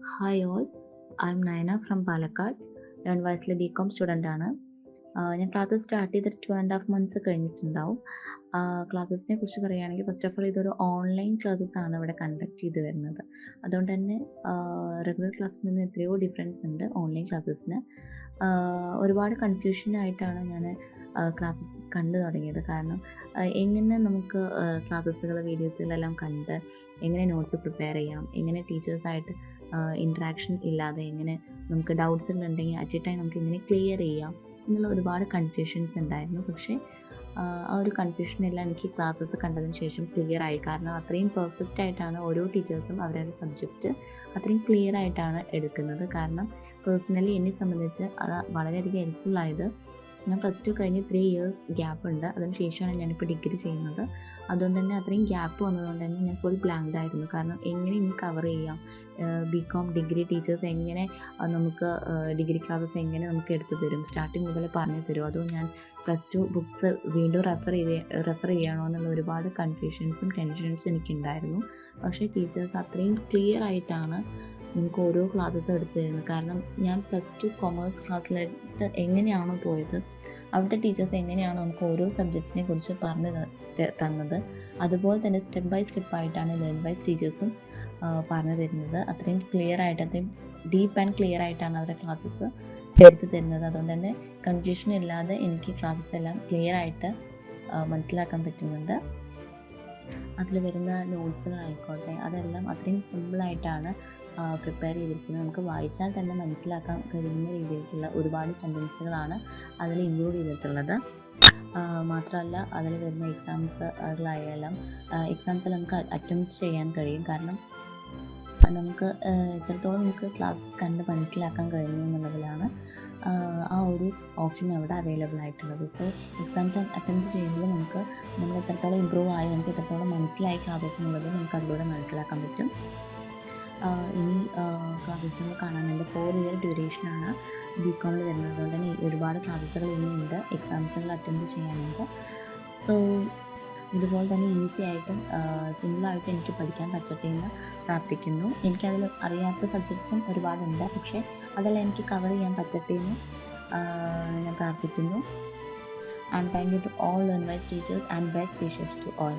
Hi all, I'm Nayana from Palakkad. Learnwise BCOM student ആണ്. ഞാൻ class start ചെയ്തിട്ട് 2.5 months കഴിഞ്ഞിട്ടുണ്ടാവും. ക്ലാസ്സസിനെ കുറിച്ച് പറയുകയാണെങ്കിൽ ഫസ്റ്റ് ഓഫ് ഓൾ ഇതൊരു ഓൺലൈൻ ക്ലാസ്സസ് ആണ് ഇവിടെ കണ്ടക്ട് ചെയ്ത് വരുന്നത്. അതുകൊണ്ട് തന്നെ റെഗുലർ ക്ലാസ്സിൽ നിന്ന് എത്രയോ ഡിഫറൻസ് ഉണ്ട് ഓൺലൈൻ ക്ലാസ്സസിന്. ഒരുപാട് കൺഫ്യൂഷനായിട്ടാണ് ഞാൻ ക്ലാസ്സസ് കണ്ടു തുടങ്ങിയത്. കാരണം എങ്ങനെ നമുക്ക് ക്ലാസ്സസുകൾ വീഡിയോസുകളെല്ലാം കണ്ട് എങ്ങനെ നോട്ട്സ് പ്രിപ്പയർ ചെയ്യാം, എങ്ങനെ ടീച്ചേഴ്സായിട്ട് ഇൻട്രാക്ഷൻ ഇല്ലാതെ എങ്ങനെ നമുക്ക് ഡൗട്ട്സുകൾ ഉണ്ടെങ്കിൽ അറ്റ് എ ടൈം നമുക്ക് എങ്ങനെ ക്ലിയർ ചെയ്യാം എന്നുള്ള ഒരുപാട് കൺഫ്യൂഷൻസ് ഉണ്ടായിരുന്നു. പക്ഷേ ആ ഒരു കൺഫ്യൂഷനെല്ലാം എനിക്ക് ക്ലാസ്സസ് കണ്ടതിന് ശേഷം ക്ലിയർ ആയി. കാരണം അത്രയും പെർഫെക്റ്റ് ആയിട്ടാണ് ഓരോ ടീച്ചേഴ്സും അവരുടെ സബ്ജക്റ്റ് അത്രയും ക്ലിയർ ആയിട്ടാണ് എടുക്കുന്നത്. കാരണം പേഴ്സണലി എന്നെ സംബന്ധിച്ച് അത് വളരെയധികം ഹെൽപ്ഫുൾ ആയത്. ഞാൻ +2 കഴിഞ്ഞ് 3 years ഗ്യാപ്പ് ഉണ്ട്. അതിന് ശേഷമാണ് ഞാനിപ്പോൾ ഡിഗ്രി ചെയ്യുന്നത്. അതുകൊണ്ട് തന്നെ അത്രയും ഗ്യാപ്പ് വന്നതുകൊണ്ട് തന്നെ ഞാൻ ഫുൾ ബ്ലാങ്ക്ഡ് ആയിരുന്നു. കാരണം എങ്ങനെ ഇനി കവർ ചെയ്യാം, BCom ഡിഗ്രി ടീച്ചേഴ്സ് എങ്ങനെ നമുക്ക് ഡിഗ്രി ക്ലാസ്സസ് എങ്ങനെ നമുക്ക് എടുത്തു തരും, സ്റ്റാർട്ടിങ് മുതൽ പറഞ്ഞു തരും, അതോ ഞാൻ +2 ബുക്സ് വീണ്ടും റെഫർ ചെയ്യണോ എന്നുള്ള ഒരുപാട് കൺഫ്യൂഷൻസും ടെൻഷൻസും എനിക്കുണ്ടായിരുന്നു. പക്ഷേ ടീച്ചേഴ്സ് അത്രയും ക്ലിയർ ആയിട്ടാണ് നമുക്ക് ഓരോ ക്ലാസ്സസ് എടുത്തു തരുന്നത്. കാരണം ഞാൻ +2 കൊമേഴ്സ് ക്ലാസ്സിലായിട്ട് എങ്ങനെയാണോ പോയത്, അവിടുത്തെ ടീച്ചേഴ്സ് എങ്ങനെയാണോ നമുക്ക് ഓരോ സബ്ജക്ട്സിനെ കുറിച്ച് പറഞ്ഞു തന്നത്, അതുപോലെ തന്നെ സ്റ്റെപ്പ് ബൈ സ്റ്റെപ്പ് ആയിട്ടാണ് ലേൺവൈസ് ടീച്ചേഴ്സും പറഞ്ഞു തരുന്നത്. അത്രയും ക്ലിയർ ആയിട്ട്, അത്രയും ഡീപ്പ് ആൻഡ് ക്ലിയർ ആയിട്ടാണ് അവരുടെ ക്ലാസ്സസ് എടുത്തു തരുന്നത്. അതുകൊണ്ട് തന്നെ കൺഫ്യൂഷൻ ഇല്ലാതെ എനിക്ക് ക്ലാസ്സസ് എല്ലാം ക്ലിയർ ആയിട്ട് മനസ്സിലാക്കാൻ പറ്റുന്നുണ്ട്. അതിൽ വരുന്ന നോട്ട്സുകളായിക്കോട്ടെ അതെല്ലാം അത്രയും സിമ്പിളായിട്ടാണ് പ്രിപ്പയർ ചെയ്തിരിക്കുന്നത്. നമുക്ക് വായിച്ചാൽ തന്നെ മനസ്സിലാക്കാൻ കഴിയുന്ന രീതിയിലുള്ള ഒരുപാട് സെൻറ്റൻസുകളാണ് അതിൽ ഇൻക്ലൂഡ് ചെയ്തിട്ടുള്ളത്. മാത്രമല്ല അതിൽ വരുന്ന എക്സാംസുകളായാലും നമുക്ക് അറ്റംപ്റ്റ് ചെയ്യാൻ കഴിയും. കാരണം നമുക്ക് എത്രത്തോളം നമുക്ക് ക്ലാസ്സസ് കണ്ട് മനസ്സിലാക്കാൻ കഴിയുന്നു എന്നുള്ളതിലാണ് ആ ഒരു ഓപ്ഷൻ അവിടെ അവൈലബിൾ ആയിട്ടുള്ളത്. സോ എക്സാംസ് അറ്റംപ്റ്റ് ചെയ്യുമ്പോൾ നമ്മൾ എത്രത്തോളം ഇമ്പ്രൂവ് ആയി, നമുക്ക് എത്രത്തോളം മനസ്സിലായി ക്ലാസ്സസ് എന്നുള്ളത് നമുക്ക് അതിലൂടെ മനസ്സിലാക്കാൻ പറ്റും. ഇനി ക്ലാസ്സസുകൾ കാണാനുണ്ട്. 4 year ഡ്യൂറേഷനാണ് BCOMൽ വരുന്നത്. അതുകൊണ്ട് തന്നെ ഒരുപാട് ക്ലാസ്സസുകൾ ഇനിയുണ്ട്, എക്സാംസുകൾ അറ്റൻഡ് ചെയ്യാനുണ്ട്. സോ ഇതുപോലെ തന്നെ ഈസി ആയിട്ടും സിമ്പിളായിട്ടും എനിക്ക് പഠിക്കാൻ പറ്റട്ടെ എന്ന് പ്രാർത്ഥിക്കുന്നു. എനിക്കതിൽ അറിയാത്ത സബ്ജക്ട്സും ഒരുപാടുണ്ട്, പക്ഷേ അതെല്ലാം എനിക്ക് കവർ ചെയ്യാൻ പറ്റട്ടെ എന്ന് ഞാൻ പ്രാർത്ഥിക്കുന്നു. And thank you to all Learnwise teachers and best wishes to all.